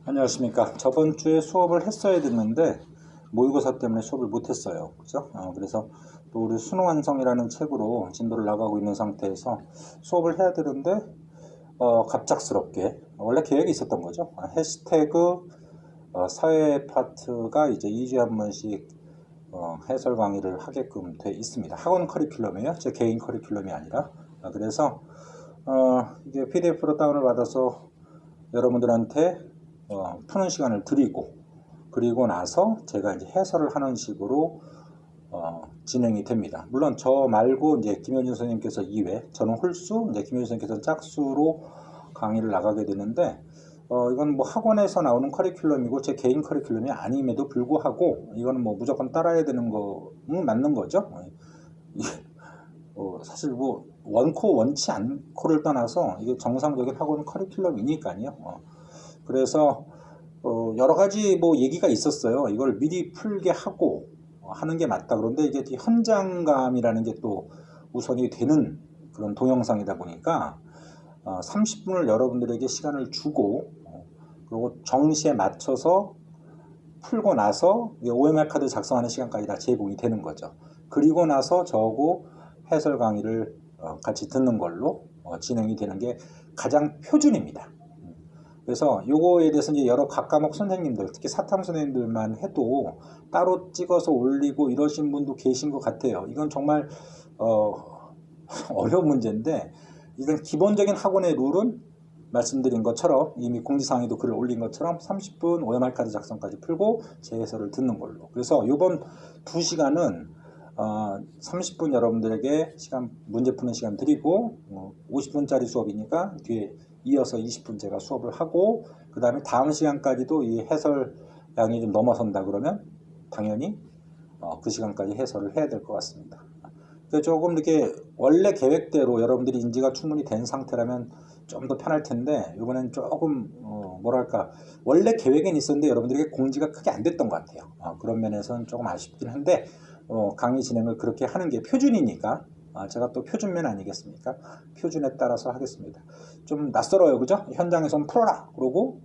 안녕하십니까. 저번 주에 수업을 했어야 됐는데 모의고사 때문에 수업을 못했어요. 그죠? 그래서 또 우리 수능 완성이라는 책으로 진도를 나가고 있는 상태에서 수업을 해야 되는데 갑작스럽게 원래 계획이 있었던 거죠. 해시태그 사회 파트가 이제 2주에 한 번씩 해설 강의를 하게끔 돼 있습니다. 학원 커리큘럼이에요. 제 개인 커리큘럼이 아니라. 그래서 이게 PDF로 다운을 받아서 여러분들한테 푸는 시간을 드리고, 그리고 나서 제가 이제 해설을 하는 식으로 진행이 됩니다. 물론 저 말고 이제 김효진 선생님께서 2회, 저는 홀수, 이제 김효진 선생님께서는 짝수로 강의를 나가게 되는데, 이건 뭐 학원에서 나오는 커리큘럼이고 제 개인 커리큘럼이 아님에도 불구하고 이거는 뭐 무조건 따라야 되는 거는 맞는 거죠. 사실 뭐 원코 원치 않고를 떠나서 이게 정상적인 학원 커리큘럼이니까요. 그래서 여러 가지 뭐 얘기가 있었어요. 이걸 미리 풀게 하고 하는 게 맞다. 그런데 이게 현장감이라는 게 또 우선이 되는 그런 동영상이다 보니까 30분을 여러분들에게 시간을 주고 그리고 정시에 맞춰서 풀고 나서 OMR 카드 작성하는 시간까지 다 제공이 되는 거죠. 그리고 나서 저하고 해설 강의를 같이 듣는 걸로 진행이 되는 게 가장 표준입니다. 그래서 요거에 대해서 이제 여러 각 과목 선생님들, 특히 사탐 선생님들만 해도 따로 찍어서 올리고 이러신 분도 계신 것 같아요. 이건 정말 어려운 문제인데, 일단 기본적인 학원의 룰은 말씀드린 것처럼 이미 공지사항에도 글을 올린 것처럼 30분 OMR 카드 작성까지 풀고 제 해설을 듣는 걸로. 그래서 이번 2시간은 30분 여러분들에게 시간, 문제 푸는 시간 드리고 50분짜리 수업이니까 뒤에 이어서 20분 제가 수업을 하고, 그 다음에 다음 시간까지도 이 해설 양이 좀 넘어선다 그러면 당연히 그 시간까지 해설을 해야 될 것 같습니다. 조금 이렇게 원래 계획대로 여러분들이 인지가 충분히 된 상태라면 좀 더 편할 텐데, 이번엔 조금 뭐랄까 원래 계획은 있었는데 여러분들에게 공지가 크게 안 됐던 것 같아요. 그런 면에서는 조금 아쉽긴 한데 강의 진행을 그렇게 하는 게 표준이니까 제가 또 표준면 아니겠습니까? 표준에 따라서 하겠습니다. 좀 낯설어요, 그죠? 현장에서는 풀어라 그러고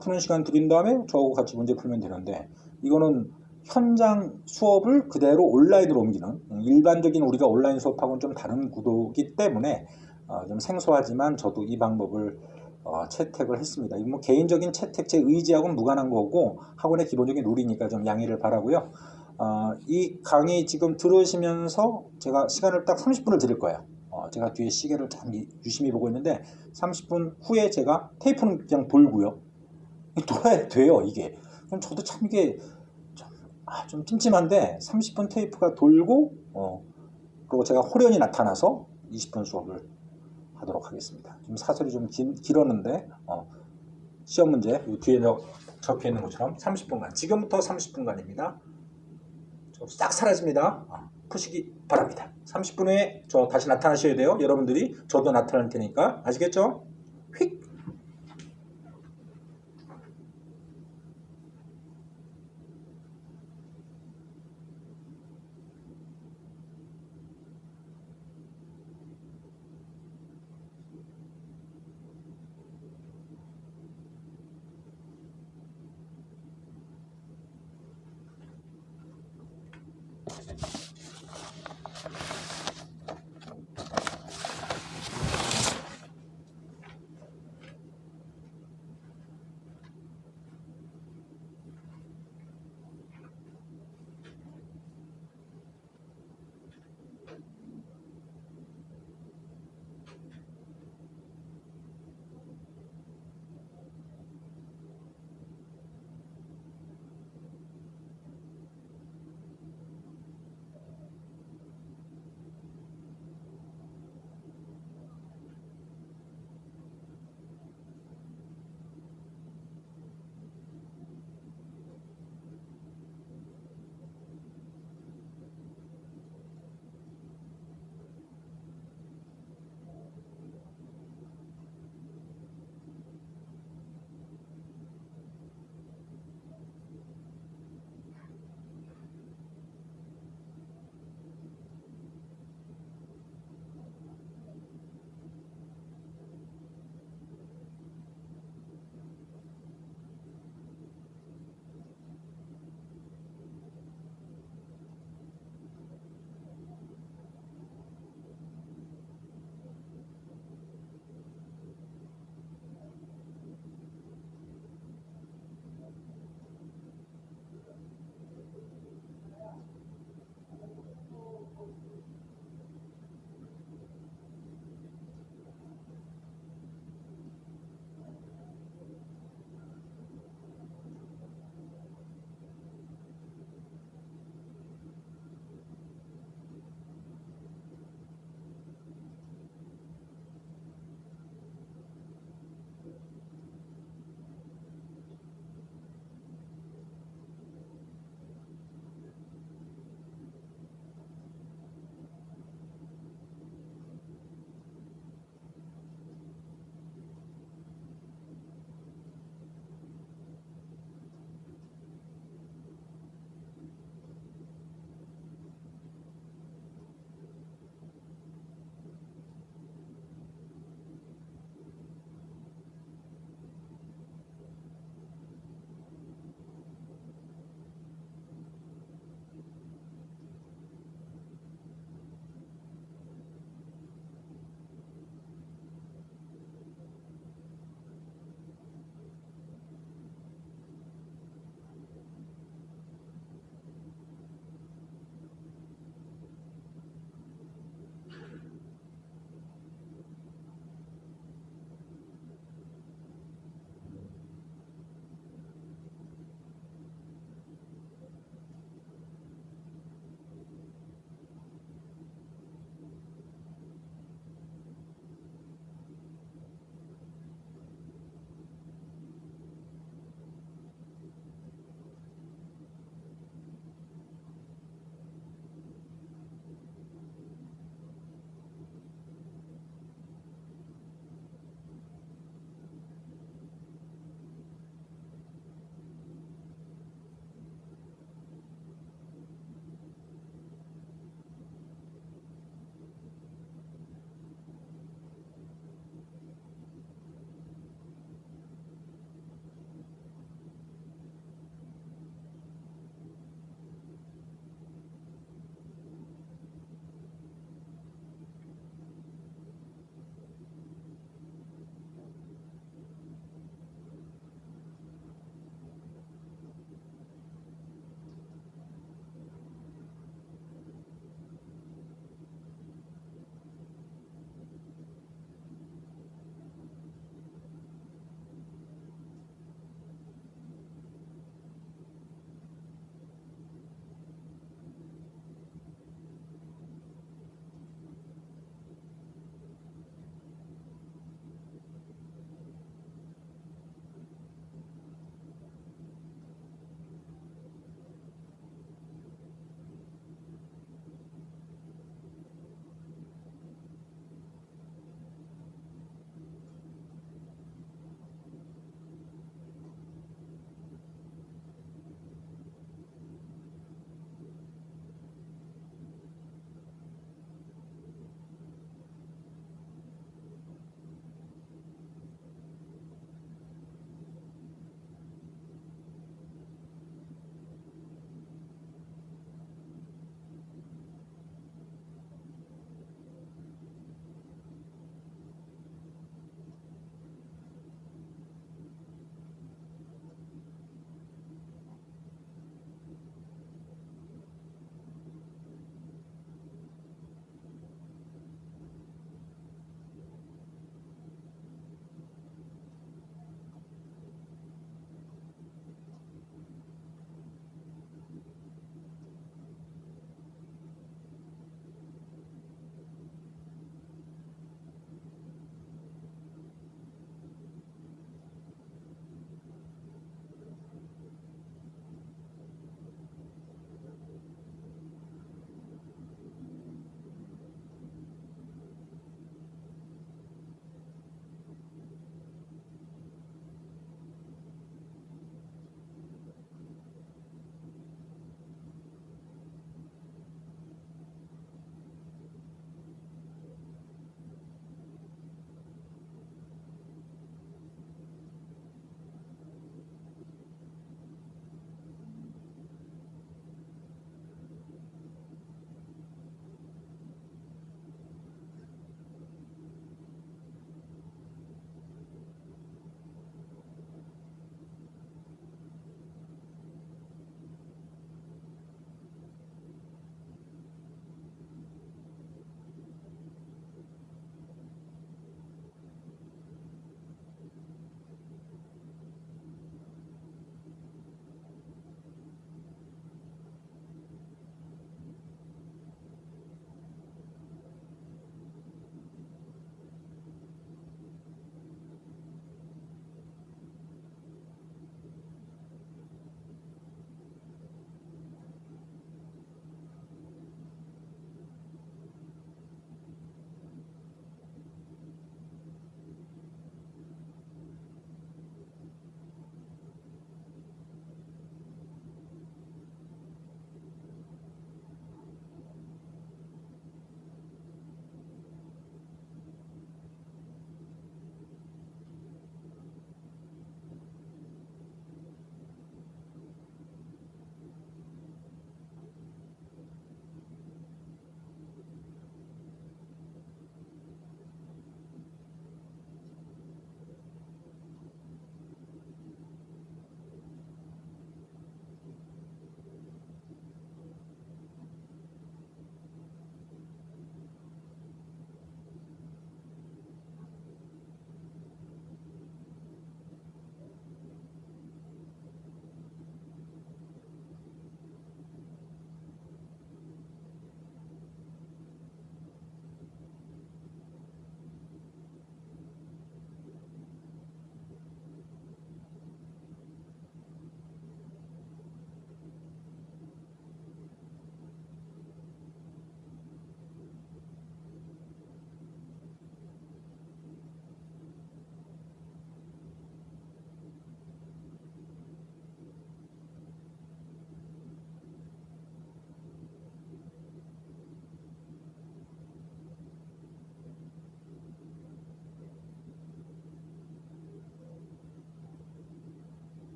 푸는 시간 드린 다음에 저하고 같이 문제 풀면 되는데, 이거는 현장 수업을 그대로 온라인으로 옮기는, 일반적인 우리가 온라인 수업하고는 좀 다른 구도이기 때문에 좀 생소하지만 저도 이 방법을 채택을 했습니다. 뭐 개인적인 채택, 제 의지하고는 무관한 거고 학원의 기본적인 룰이니까 좀 양해를 바라고요. 이 강의 지금 들으시면서 제가 시간을 딱 30분을 드릴 거예요. 제가 뒤에 시계를 참 유심히 보고 있는데 30분 후에 제가 테이프는 그냥 돌고요. 돌아야 돼요, 이게. 그럼 저도 참 이게 좀 찜찜한데 30분 테이프가 돌고 그리고 제가 호련히 나타나서 20분 수업을 하도록 하겠습니다. 좀 사설이 좀 길었는데 시험 문제 뒤에 적혀 있는 것처럼 30분간, 지금부터 30분간입니다. 싹 사라집니다. 푸시기 바랍니다. 30분 후에 저 다시 나타나셔야 돼요. 여러분들이. 저도 나타날 테니까. 아시겠죠? 휙.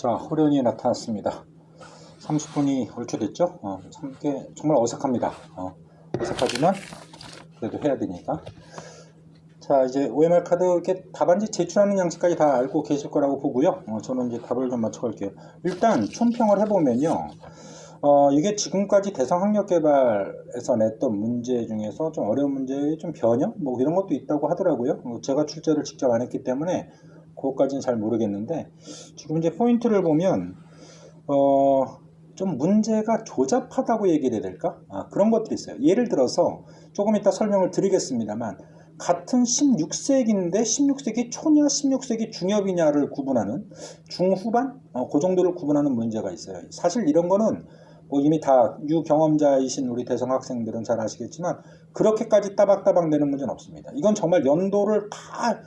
자, 호련이 나타났습니다. 30분이 얼추 됐죠? 정말 어색합니다. 어색하지만 그래도 해야 되니까. 자, 이제 OMR 카드 이렇게 답안지 제출하는 양식까지 다 알고 계실 거라고 보고요. 저는 이제 답을 좀 맞춰갈게요. 일단 총평을 해보면요. 이게 지금까지 대성학력개발에서 냈던 문제 중에서 좀 어려운 문제의 좀 변형? 뭐 이런 것도 있다고 하더라고요. 제가 출제를 직접 안 했기 때문에 그것까지는 잘 모르겠는데, 지금 이제 포인트를 보면 좀 문제가 조잡하다고 얘기를 해야 될까? 그런 것들이 있어요. 예를 들어서 조금 이따 설명을 드리겠습니다만, 같은 16세기인데 16세기 초냐 16세기 중엽이냐를 구분하는 중후반? 그 정도를 구분하는 문제가 있어요. 사실 이런 거는 뭐 이미 다 유경험자이신 우리 대성 학생들은 잘 아시겠지만 그렇게까지 따박따박 내는 문제는 없습니다. 이건 정말 연도를 다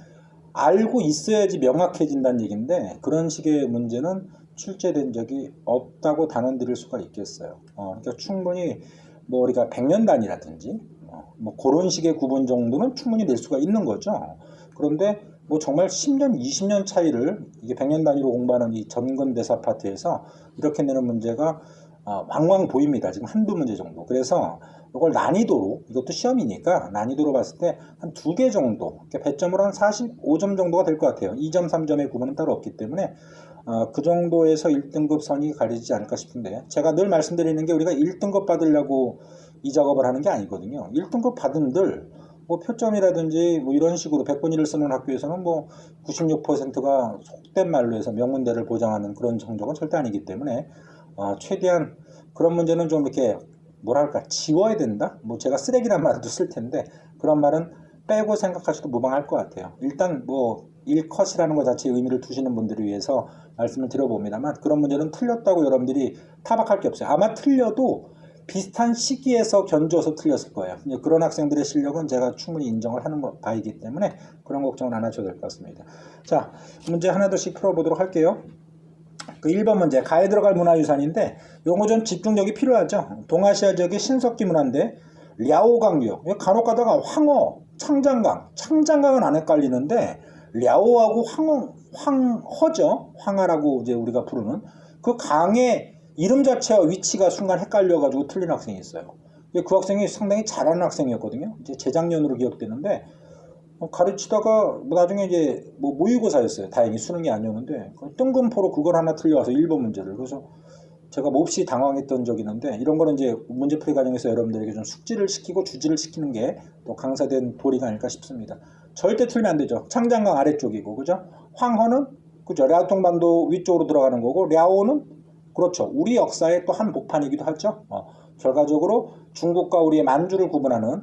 알고 있어야지 명확해진다는 얘기인데, 그런 식의 문제는 출제된 적이 없다고 단언드릴 수가 있겠어요. 그러니까 충분히 뭐 우리가 100년 단위라든지 뭐 그런 식의 구분 정도는 충분히 낼 수가 있는 거죠. 그런데 뭐 정말 10년, 20년 차이를 이게 100년 단위로 공부하는 이 전근대사 파트에서 이렇게 내는 문제가 왕왕 보입니다. 지금 한두 문제 정도. 그래서 이걸 난이도로, 이것도 시험이니까 난이도로 봤을 때 한 2개 정도, 배점으로 한 45점 정도가 될 것 같아요. 2점, 3점의 구분은 따로 없기 때문에 그 정도에서 1등급 선이 가리지 않을까 싶은데, 제가 늘 말씀드리는 게 우리가 1등급 받으려고 이 작업을 하는 게 아니거든요. 1등급 받은들 뭐 표점이라든지 뭐 이런 식으로 100분위를 쓰는 학교에서는 뭐 96%가 속된 말로 해서 명문대를 보장하는 그런 성적은 절대 아니기 때문에 최대한 그런 문제는 좀 이렇게 뭐랄까 지워야 된다? 뭐 제가 쓰레기란 말도 쓸 텐데 그런 말은 빼고 생각하셔도 무방할 것 같아요. 일단 뭐 1컷이라는 것 자체의 의미를 두시는 분들을 위해서 말씀을 드려봅니다만, 그런 문제는 틀렸다고 여러분들이 타박할 게 없어요. 아마 틀려도 비슷한 시기에서 견줘서 틀렸을 거예요. 그런 학생들의 실력은 제가 충분히 인정을 하는 바이기 때문에 그런 걱정은 안 하셔도 될 것 같습니다. 자, 문제 하나둘씩 풀어보도록 할게요. 그 1번 문제, 가에 들어갈 문화유산인데 요거 좀 집중력이 필요하죠. 동아시아 지역의 신석기 문화인데 랴오강유, 간혹 가다가 황허, 창장강은 안 헷갈리는데 랴오하고 황허죠. 황하라고 이제 우리가 부르는 그 강의 이름 자체와 위치가 순간 헷갈려가지고 틀린 학생이 있어요. 그 학생이 상당히 잘하는 학생이었거든요. 이제 재작년으로 기억되는데 가르치다가 나중에 이제 뭐 모의고사였어요. 다행히 수능이 아니었는데 뜬금포로 그걸 하나 틀려와서 1번 문제를. 그래서 제가 몹시 당황했던 적이 있는데, 이런 거는 이제 문제풀이 과정에서 여러분들에게 좀 숙지를 시키고 주지를 시키는 게 또 강사된 도리가 아닐까 싶습니다. 절대 틀면 안 되죠. 창장강 아래쪽이고, 그죠? 황허는 그죠? 랴오통반도 위쪽으로 들어가는 거고, 랴오는 그렇죠. 우리 역사의 또 한 복판이기도 하죠. 결과적으로 중국과 우리의 만주를 구분하는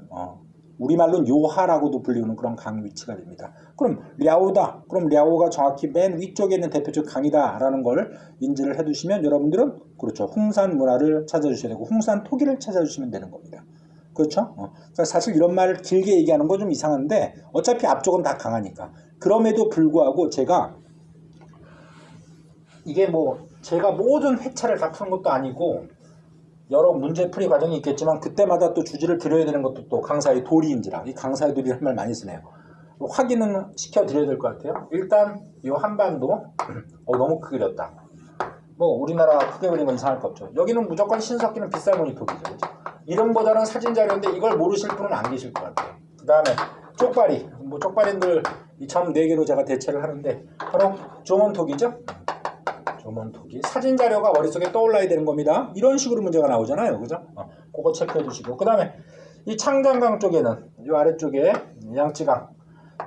우리말로는 요하라고도 불리는 그런 강 위치가 됩니다. 그럼 랴오다. 그럼 랴오가 정확히 맨 위쪽에 있는 대표적 강이다라는 걸 인지를 해두시면 여러분들은 그렇죠. 홍산 문화를 찾아주셔야 되고 홍산 토기를 찾아주시면 되는 겁니다. 그렇죠? 그러니까 사실 이런 말을 길게 얘기하는 건 좀 이상한데 어차피 앞쪽은 다 강하니까. 그럼에도 불구하고 제가 이게 뭐 제가 모든 회차를 다 푸는 것도 아니고 여러 문제풀이 과정이 있겠지만 그때마다 또 주지를 드려야 되는 것도 또 강사의 도리인지라, 이 강사의 도리라는 말 많이 쓰네요. 확인은 시켜드려야 될 것 같아요. 일단 이 한반도 너무 크게 그렸다. 뭐 우리나라 크게 그린 건 이상할 거 없죠. 여기는 무조건 신석기는 빗살 모니터기죠. 그렇죠? 이름보다는 사진 자료인데 이걸 모르실 분은 안 계실 것 같아요. 그 다음에 쪽발이, 뭐 쪽발인들 이 점 4개로 제가 대체를 하는데 바로 조몬톡이죠. 조몬톡이 사진 자료가 머릿속에 떠올라야 되는 겁니다. 이런 식으로 문제가 나오잖아요. 그죠? 그거 체크해 주시고, 그 다음에 이 창장강 쪽에는 이 아래쪽에 양쯔강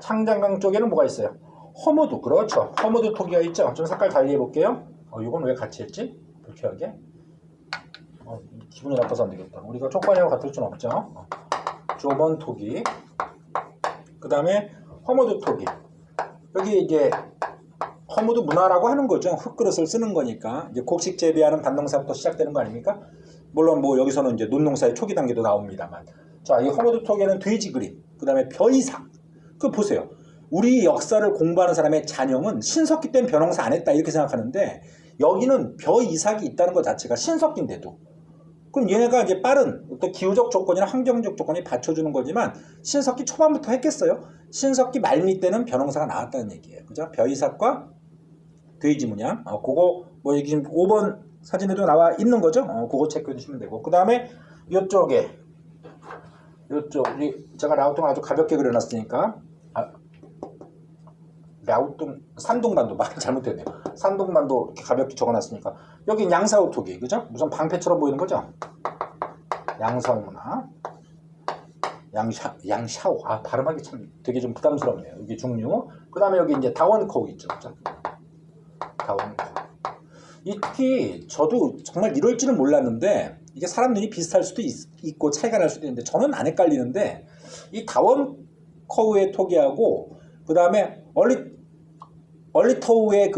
창장강 쪽에는 뭐가 있어요? 허무두. 그렇죠. 허무두 토기가 있죠. 좀 색깔 달리 해볼게요. 이건 왜 같이 했지? 불쾌하게. 기분이 나빠서 안 되겠다. 우리가 쪽발이하고 같을 수는 없죠. 조몬토기. 그 다음에 허무두 토기. 여기 이제 허무두 문화라고 하는 거죠. 흙그릇을 쓰는 거니까. 이제 곡식 재배하는 밭농사부터 시작되는 거 아닙니까? 물론 뭐 여기서는 이제 논농사의 초기 단계도 나옵니다만. 자, 이 허무두 토기는 돼지 그림. 그 다음에 벼이삭. 그거 보세요. 우리 역사를 공부하는 사람의 잔영은 신석기 때는 벼농사 안 했다 이렇게 생각하는데 여기는 벼이삭이 있다는 것 자체가 신석기인데도. 그럼 얘네가 이제 빠른 또 기후적 조건이나 환경적 조건이 받쳐주는 거지만 신석기 초반부터 했겠어요? 신석기 말미 때는 벼농사가 나왔다는 얘기예요. 그죠? 벼이삭과 돼지 문양. 그거 뭐 여기 지금 5번 사진에도 나와 있는 거죠. 그거 체크해 주시면 되고, 그 다음에 이쪽에 제가 라오tung 아주 가볍게 그려놨으니까, 산둥반도 말 잘못했네요. 산둥반도 이렇게 가볍게 적어놨으니까 여기 양사오토기, 그죠? 무슨 방패처럼 보이는 거죠? 양사오문화, 양샤오. 발음하기 참 되게 좀 부담스럽네요. 여기 중류. 그 다음에 여기 이제 다원코우 있죠, 그죠? 다원코우. 이 특히 저도 정말 이럴지는 몰랐는데, 이게 사람 눈이 비슷할 수도 있고 차이가 날 수도 있는데 저는 안 헷갈리는데, 이 다원코우의 토기하고 그 다음에 얼리토우의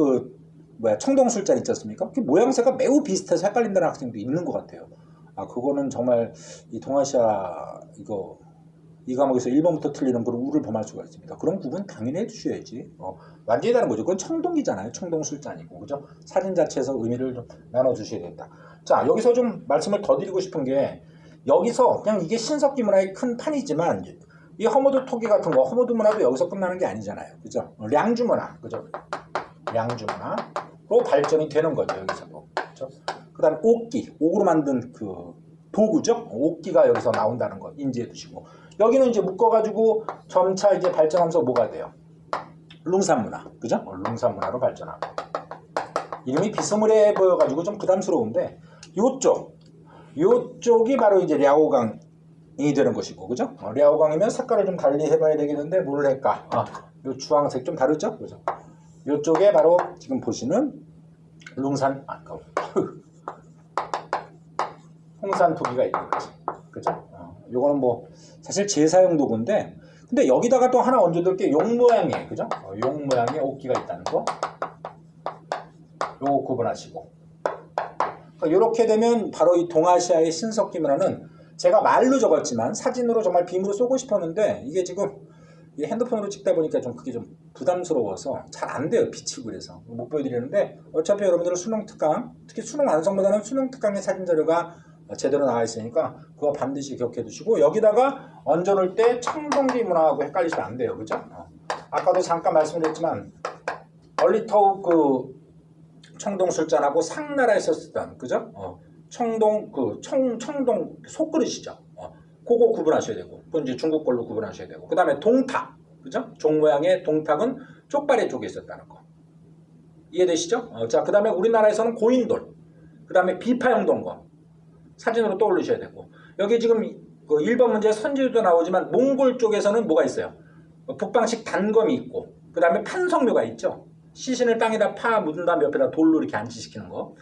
청동술잔 있지 않습니까? 그 모양새가 매우 비슷해서 헷갈린다는 학생도 있는 것 같아요. 그거는 정말 이 동아시아 이 과목에서 1번부터 틀리는 그런 우를 범할 수가 있습니다. 그런 구분 당연히 해주셔야지. 완전히 다른 거죠. 그건 청동기잖아요. 청동술잔이고, 그죠? 사진 자체에서 의미를 좀 나눠주셔야겠다. 자, 여기서 좀 말씀을 더 드리고 싶은 게, 여기서 그냥 이게 신석기 문화의 큰 판이지만, 이 허무드 토기 같은 거, 허무드 문화도 여기서 끝나는 게 아니잖아요. 그죠? 량주 문화, 그죠? 량주 문화로 발전이 되는 거죠. 여기서 그죠? 그 다음 옥으로 만든 도구죠? 옥기가 여기서 나온다는 거 인지해 두시고, 여기는 이제 묶어가지고 점차 이제 발전하면서 뭐가 돼요? 룽산 문화, 그죠? 룽산 문화로 발전하고. 이름이 비스무리해 보여가지고 좀 부담스러운데, 요쪽이 바로 이제 랴오강이 되는 것이고, 그죠? 랴오강이면 색깔을 좀 달리 해봐야 되겠는데, 뭘 할까? 요 주황색 좀 다르죠? 그죠? 요쪽에 바로 지금 보시는 룽산, 홍산 토기가 있는 거지. 그죠? 요거는 뭐, 사실 제사용 도구인데, 근데 여기다가 또 하나 얹어둘 게 용 모양이에요. 그죠? 용 모양의 옥기가 있다는 거. 요거 구분하시고. 그러니까 이렇게 되면 바로 이 동아시아의 신석기 문화는, 제가 말로 적었지만 사진으로 정말 빔으로 쏘고 싶었는데, 이게 지금 이 핸드폰으로 찍다 보니까 좀 그게 좀 부담스러워서 잘 안 돼요. 빛이 그래서 못 보여드리는데, 어차피 여러분들은 수능 특강, 특히 수능 완성보다는 수능 특강의 사진 자료가 제대로 나와 있으니까 그거 반드시 기억해 두시고, 여기다가 얹어놓을 때 청동기 문화하고 헷갈리시면 안 돼요. 그죠? 아까도 잠깐 말씀드렸지만, 얼리토우 청동술잔하고 상나라에서 쓰던, 그죠? 청동 속그릇이죠. 그거 구분하셔야 되고, 그건 이제 중국 걸로 구분하셔야 되고, 그 다음에 동탁, 그죠? 종 모양의 동탁은 쪽발의 쪽에 있었다는 거. 이해되시죠? 자, 그 다음에 우리나라에서는 고인돌, 그 다음에 비파형 동거 사진으로 떠올리셔야 되고, 여기 지금 1번 문제 선지도 나오지만 몽골 쪽에서는 뭐가 있어요? 북방식 단검이 있고, 그 다음에 판석묘가 있죠. 시신을 땅에다 묻은 다음에 옆에다 돌로 이렇게 안치시키는 거.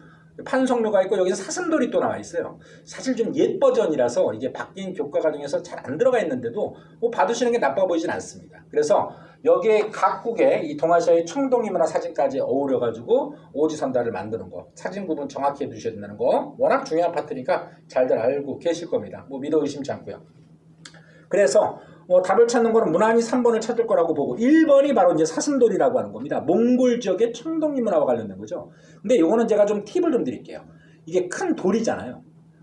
판석묘가 있고, 여기서 사슴돌이 또 나와 있어요. 사실 좀 옛 버전이라서 이게 바뀐 교과 과정에서 잘 안 들어가 있는데도 뭐 봐두시는 게 나빠 보이진 않습니다. 그래서 여기에 각국의 이 동아시아의 청동기 문화 사진까지 어우러가지고 오지선다를 만드는 거, 사진 구분 정확히 해두셔야 된다는 거, 워낙 중요한 파트니까 잘들 알고 계실 겁니다. 뭐 믿어 의심치 않고요. 그래서 답을 찾는 거는 무난히 3번을 찾을 거라고 보고, 1번이 바로 이제 사슴돌이라고 하는 겁니다. 몽골 지역의 청동기 문화와 관련된 거죠. 근데 요거는 제가 좀 팁을 좀 드릴게요. 이게 큰 돌이잖아요.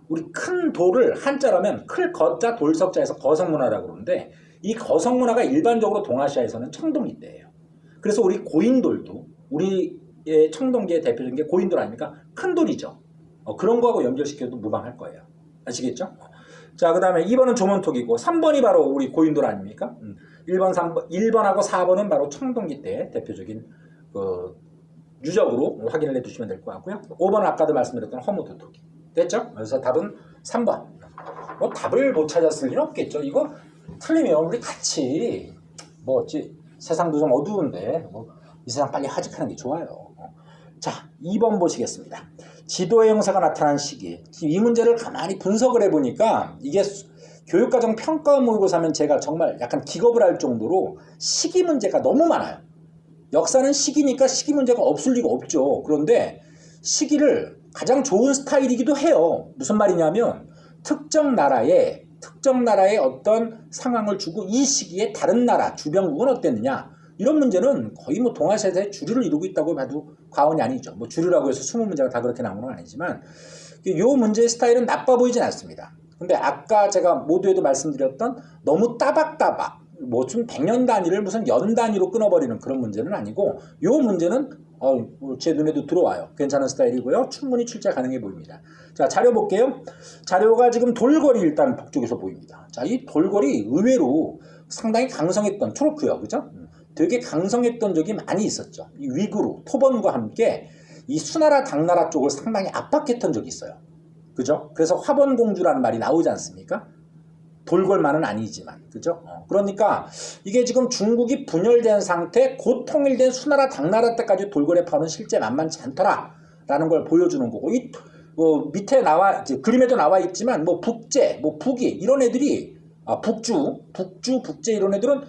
우리 큰 돌을 한자라면 클 거자 돌석자에서 거성문화라고 그러는데, 이 거성문화가 일반적으로 동아시아에서는 청동기대예요. 그래서 우리 고인돌도, 우리의 청동기의 대표적인 게 고인돌 아닙니까? 큰 돌이죠. 그런 거하고 연결시켜도 무방할 거예요. 아시겠죠? 자, 그 다음에 2번은 조문톡이고, 3번이 바로 우리 고인돌 아닙니까? 1번하고 4번은 바로 청동기 때 대표적인 유적으로 확인을 해두시면 될 것 같고요. 5번은 아까도 말씀드렸던 허무드 토기. 됐죠? 그래서 답은 3번. 뭐 답을 못 찾았을 리는 없겠죠. 이거 틀리면 우리 같이 세상도 좀 어두운데 이 세상 빨리 하직하는 게 좋아요. 자, 2번 보시겠습니다. 지도의 형사가 나타난 시기. 이 문제를 가만히 분석을 해보니까 이게 교육과정 평가 모의고사면 제가 정말 약간 기겁을 할 정도로 시기 문제가 너무 많아요. 역사는 시기니까 시기 문제가 없을 리가 없죠. 그런데 시기를 가장 좋은 스타일이기도 해요. 무슨 말이냐면 특정 나라의 어떤 상황을 주고 이 시기에 다른 나라 주변국은 어땠느냐, 이런 문제는 거의 뭐 동아시아에서 주류를 이루고 있다고 봐도 과언이 아니죠. 뭐 주류라고 해서 20문제가 다 그렇게 나오는 건 아니지만 이 문제의 스타일은 나빠 보이진 않습니다. 근데 아까 제가 모두에도 말씀드렸던 너무 따박따박 무슨 100년 단위를 무슨 연 단위로 끊어버리는 그런 문제는 아니고, 이 문제는 제 눈에도 들어와요. 괜찮은 스타일이고요. 충분히 출제 가능해 보입니다. 자, 자료 볼게요. 자료가 지금 돌궐이 일단 북쪽에서 보입니다. 자, 이 돌궐이 의외로 상당히 강성했던 트로크요. 그죠? 되게 강성했던 적이 많이 있었죠. 이 위구르, 토번과 함께 이 수나라, 당나라 쪽을 상당히 압박했던 적이 있어요. 그죠? 그래서 화번공주라는 말이 나오지 않습니까? 돌궐만은 아니지만, 그죠? 그러니까 이게 지금 중국이 분열된 상태, 곧 통일된 수나라, 당나라 때까지 돌궐의 파워는 실제 만만치 않더라라는 걸 보여주는 거고, 이 밑에 이제 그림에도 나와 있지만 북제, 북이 이런 애들이 북제 이런 애들은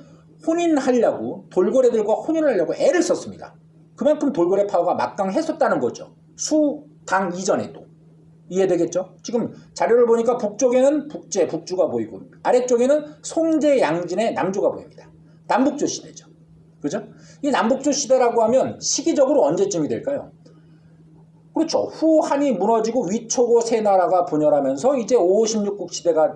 혼인하려고 돌궐 애들과 혼인을 하려고 애를 썼습니다. 그만큼 돌궐의 파워가 막강했었다는 거죠. 수당 이전에도. 이해되겠죠? 지금 자료를 보니까 북쪽에는 북제, 북주가 보이고 아래쪽에는 송제, 양진의 남조가 보입니다. 남북조 시대죠. 그죠? 이 남북조 시대라고 하면 시기적으로 언제쯤이 될까요? 그렇죠. 후한이 무너지고 위초고 세 나라가 분열하면서 이제 5, 16국 시대가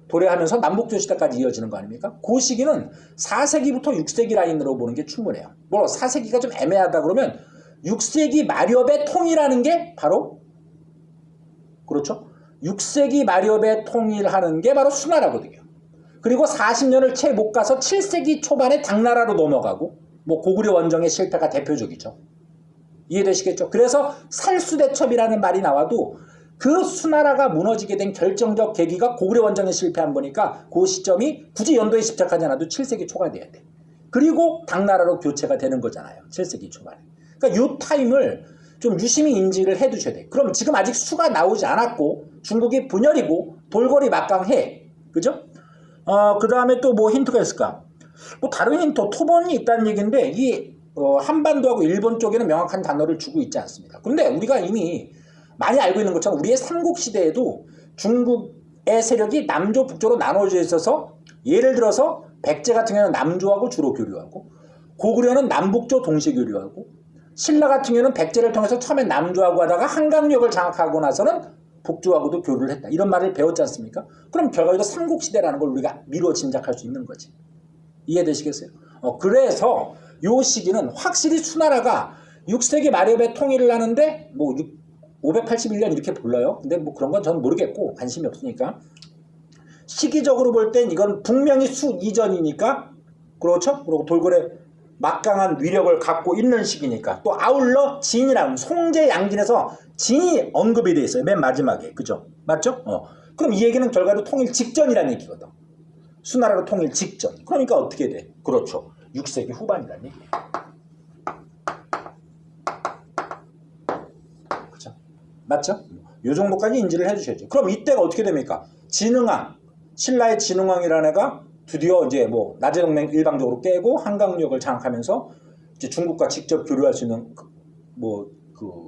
도래하면서 남북조 시대까지 이어지는 거 아닙니까? 그 시기는 4세기부터 6세기 라인으로 보는 게 충분해요. 물론 4세기가 좀 애매하다 그러면 6세기 마렵의 통일하는 게 바로 그렇죠? 6세기 마렵에 통일하는 게 바로 수나라거든요. 그리고 40년을 채 못 가서 7세기 초반에 당나라로 넘어가고 고구려 원정의 실패가 대표적이죠. 이해되시겠죠? 그래서 살수대첩이라는 말이 나와도 그 수나라가 무너지게 된 결정적 계기가 고구려 원정에 실패한 거니까 그 시점이 굳이 연도에 집착하지 않아도 7세기 초가 돼야 돼. 그리고 당나라로 교체가 되는 거잖아요. 7세기 초반에. 그러니까 이 타임을 좀 유심히 인지를 해 두셔야 돼. 그럼 지금 아직 수가 나오지 않았고 중국이 분열이고 돌궐이 막강해. 그죠? 그 다음에 또 힌트가 있을까? 다른 힌트, 토번이 있다는 얘기인데 이 한반도하고 일본 쪽에는 명확한 단어를 주고 있지 않습니다. 근데 우리가 이미 많이 알고 있는 것처럼 우리의 삼국시대에도 중국의 세력이 남조, 북조로 나눠져 있어서 예를 들어서 백제 같은 경우는 남조하고 주로 교류하고 고구려는 남북조 동시에 교류하고 신라 같은 경우는 백제를 통해서 처음에 남조하고 하다가 한강역을 장악하고 나서는 북조하고도 교류를 했다. 이런 말을 배웠지 않습니까? 그럼 결과적으로 삼국시대라는 걸 우리가 미루어 짐작할 수 있는 거지. 이해되시겠어요? 그래서 이 시기는 확실히 수나라가 6세기 말엽에 통일을 하는데 581년 이렇게 불러요. 근데 그런 건 저는 모르겠고 관심이 없으니까. 시기적으로 볼 땐 이건 분명히 수 이전이니까 그렇죠? 그리고 돌궐의 막강한 위력을 갖고 있는 시기니까. 또 아울러 진이라는 송제 양진에서 진이 언급이 되어 있어요. 맨 마지막에. 그죠? 맞죠? 그럼 이 얘기는 결과로 통일 직전이라는 얘기거든. 수나라로 통일 직전. 그러니까 어떻게 돼? 그렇죠. 6세기 후반이라는 얘기예요. 그죠? 맞죠? 이 정도까지 인지를 해주셔야죠. 그럼 이때가 어떻게 됩니까? 진흥왕, 신라의 진흥왕이라는 애가 드디어 이제 나제동맹 일방적으로 깨고 한강역을 장악하면서 이제 중국과 직접 교류할 수 있는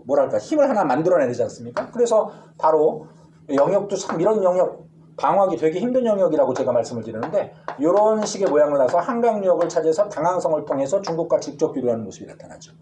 뭐랄까 힘을 하나 만들어내지 않습니까? 그래서 바로 영역도 참 이런 영역 방어하기 되게 힘든 영역이라고 제가 말씀을 드리는데 이런 식의 모양을 나서 한강역을 차지해서 당항성을 통해서 중국과 직접 교류하는 모습이 나타나죠.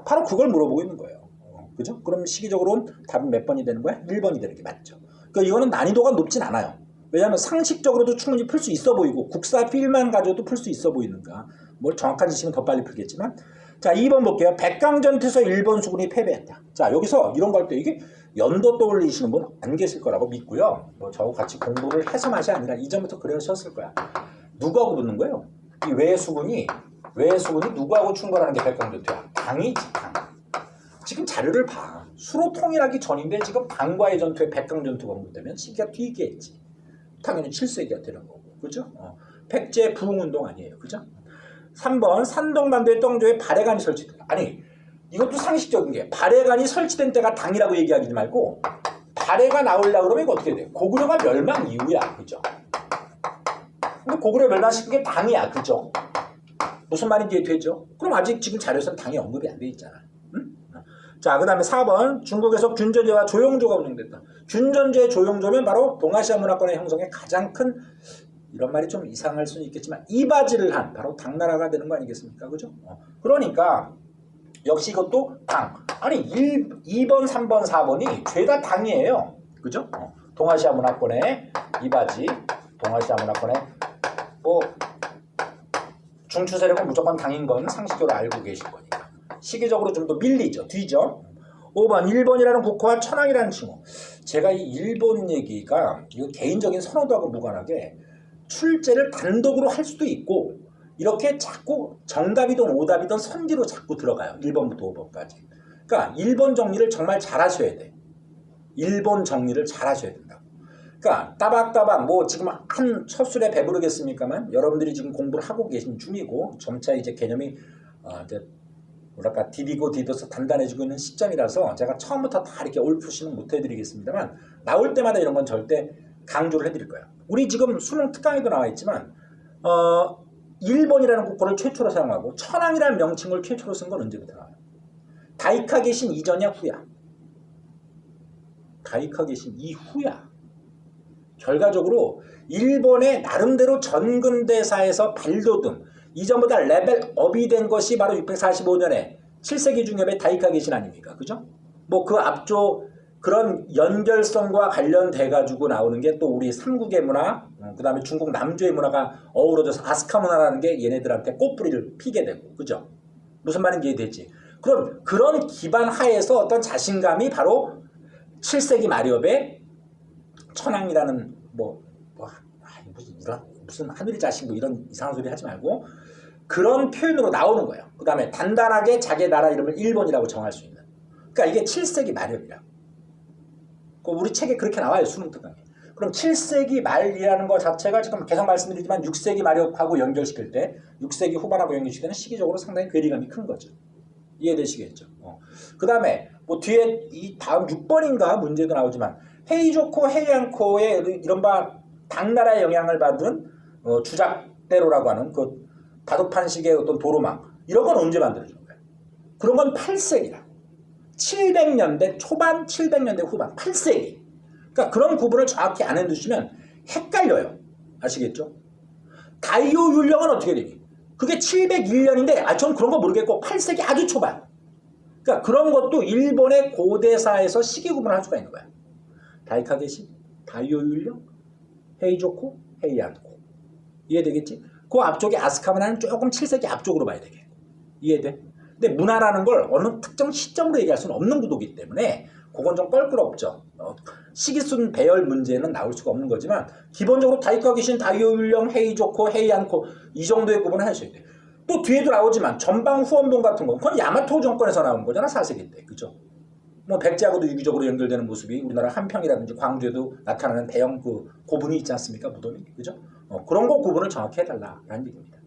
바로 그걸 물어보고 있는 거예요. 그죠? 그럼 시기적으로는 답은 몇 번이 되는 거야? 1번이 되는 게 맞죠. 그러니까 이거는 난이도가 높진 않아요. 왜냐하면 상식적으로도 충분히 풀 수 있어 보이고 국사 필만 가져도 풀 수 있어 보이는가. 뭘 정확한 지식은 더 빨리 풀겠지만. 자, 2번 볼게요. 백강전투에서 일본 수군이 패배했다. 자, 여기서 이런 거 할 때 이게 연도 떠올리시는 분 안 계실 거라고 믿고요. 저하고 같이 공부를 해서 맛이 아니라 이전부터 그러셨을 거야. 누구하고 붙는 거예요? 이 외수군이 누구하고 충돌하는 게 백강전투야? 당이지, 당. 지금 자료를 봐. 수로 통일하기 전인데 지금 당과의 전투에 백강전투가 언급되면 시기가 뒤겠지. 당연히 7세기가 되는 거고. 그죠? 백제 부흥운동 아니에요. 그죠? 3번 산동반도의 덩조에 발해관이 설치됐다. 아니 이것도 상식적인 게 발해관이 설치된 때가 당이라고 얘기하지 말고 발해가 나오려고 그러면 이거 어떻게 돼? 고구려가 멸망 이후야. 그죠? 근데 고구려 멸망시킨 게 당이야. 그죠? 무슨 말인지 이해되죠? 그럼 아직 지금 자료에서는 당이 언급이 안 돼 있잖아. 응? 자, 그 다음에 4번 중국에서 균전제와 조용조가 운영됐다. 균전제, 조용조면 바로 동아시아 문화권의 형성에 가장 큰 이런 말이 좀 이상할 수는 있겠지만 이바지를 한 바로 당나라가 되는 거 아니겠습니까? 그죠? 그러니까 역시 이것도 당. 아니 2번, 3번, 4번이 죄다 당이에요. 그죠? 동아시아 문화권의 이바지, 동아시아 문화권의 중추 세력은 무조건 당인 건 상식적으로 알고 계실 거니까. 시기적으로 좀 더 밀리죠. 뒤죠. 5번 일본이라는 국호와 천황이라는 칭호. 제가 이 일본 얘기가 이거 개인적인 선호도하고 무관하게 출제를 단독으로 할 수도 있고 이렇게 자꾸 정답이든 오답이든 선지로 자꾸 들어가요. 1번부터 5번까지. 그러니까 1번 정리를 정말 잘 하셔야 돼. 1번 정리를 잘 하셔야 된다. 그러니까 따박따박 뭐 지금 한 첫 술에 배부르겠습니까만 여러분들이 지금 공부를 하고 계신 중이고 점차 이제 개념이 이제 뭐랄까 디디고 디뎌서 단단해지고 있는 시점이라서 제가 처음부터 다 이렇게 올푸시는 못 해드리겠습니다만 나올 때마다 이런 건 절대 강조를 해드릴 거예요. 우리 지금 수능 특강에도 나와 있지만 1번이라는 국호를 최초로 사용하고 천황이라는 명칭을 최초로 쓴 건 언제부터 나와요? 다이카 계신 이전이야 후야? 다이카 계신 이후야. 결과적으로 일본의 나름대로 전근대사에서 발돋움 이전보다 레벨업이 된 것이 바로 645년에 7세기 중엽의 다이카 계신 아닙니까? 그죠? 뭐 그 앞쪽 그런 연결성과 관련돼 가지고 나오는 게 또 우리 삼국의 문화, 그 다음에 중국 남조의 문화가 어우러져서 아스카 문화라는 게 얘네들한테 꽃뿌리를 피게 되고, 그죠? 무슨 말인지 이해되지? 그럼 그런 기반 하에서 어떤 자신감이 바로 7세기 마렵에 천황이라는 무슨 하늘의 자식 뭐 이런 이상한 소리 하지 말고 그런 표현으로 나오는 거예요. 그 다음에 단단하게 자기 나라 이름을 일본이라고 정할 수 있는. 그러니까 이게 7세기 말이라. 우리 책에 그렇게 나와요. 수능 특강에. 그럼 7세기 말이라는 것 자체가 지금 계속 말씀드리지만 6세기 말하고 연결시킬 때 6세기 후반하고 연결시킬 때는 시기적으로 상당히 괴리감이 큰 거죠. 이해되시겠죠? 그 다음에 뭐 뒤에 이 다음 6번인가 문제도 나오지만 헤이조코, 헤이안코의 이른바 당나라의 영향을 받은 주작대로라고 하는 그 다도판식의 어떤 도로망 이런 건 언제 만들어진 거예요? 그런 건 8세기라. 700년대 초반, 700년대 후반, 8세기. 그러니까 그런 구분을 정확히 안 해두시면 헷갈려요. 아시겠죠? 다이오 율령은 어떻게 되니? 그게 701년인데 전 그런 거 모르겠고 8세기 아주 초반. 그러니까 그런 것도 일본의 고대사에서 시기 구분을 할 수가 있는 거야. 다이카 게시, 다이오 율령, 헤이조코, 헤이안코. 이해되겠지? 그 앞쪽에 아스카문화는 조금 7세기 앞쪽으로 봐야 되겠고. 이해돼? 근데 문화라는 걸 어느 특정 시점으로 얘기할 수는 없는 구도이기 때문에 그건 좀 껄끄럽죠. 시기순 배열 문제는 나올 수가 없는 거지만 기본적으로 다이카 계신 다이오 율령, 헤이조코, 헤이안코 이 정도의 구분을 하셔야 돼요. 또 뒤에도 나오지만 전방 후원본 같은 거 그건 야마토 정권에서 나온 거잖아. 4세기 때. 그죠? 뭐 백제하고도 유기적으로 연결되는 모습이 우리나라 한평이라든지 광주에도 나타나는 대형 그 고분이 있지 않습니까? 무덤이. 그죠? 그런 거 구분을 정확히 해달라라는 얘기입니다.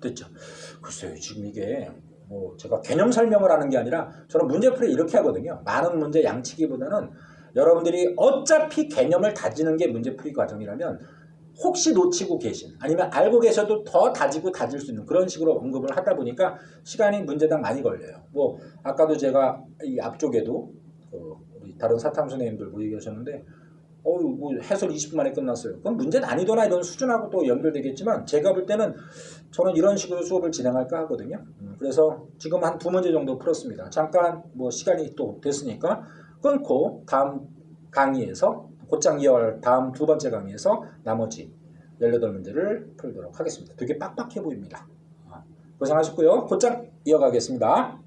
됐죠? 글쎄요. 지금 이게 뭐 제가 개념 설명을 하는 게 아니라 저는 문제풀이 이렇게 하거든요. 많은 문제 양치기보다는 여러분들이 어차피 개념을 다지는 게 문제풀이 과정이라면 혹시 놓치고 계신 아니면 알고 계셔도 더 다지고 다질 수 있는 그런 식으로 언급을 하다 보니까 시간이 문제당 많이 걸려요. 뭐 아까도 제가 이 앞쪽에도 우리 다른 사탐 선생님들 뭐 얘기하셨는데 뭐 해설 20분 만에 끝났어요. 그럼 문제 난이도나 이런 수준하고 또 연결되겠지만 제가 볼 때는 저는 이런 식으로 수업을 진행할까 하거든요. 그래서 지금 한 2문제 정도 풀었습니다. 잠깐 뭐 시간이 또 됐으니까 끊고 다음 강의에서 곧장 이어갈 다음 2번째 강의에서 나머지 18문제를 풀도록 하겠습니다. 되게 빡빡해 보입니다. 고생하셨고요. 곧장 이어가겠습니다.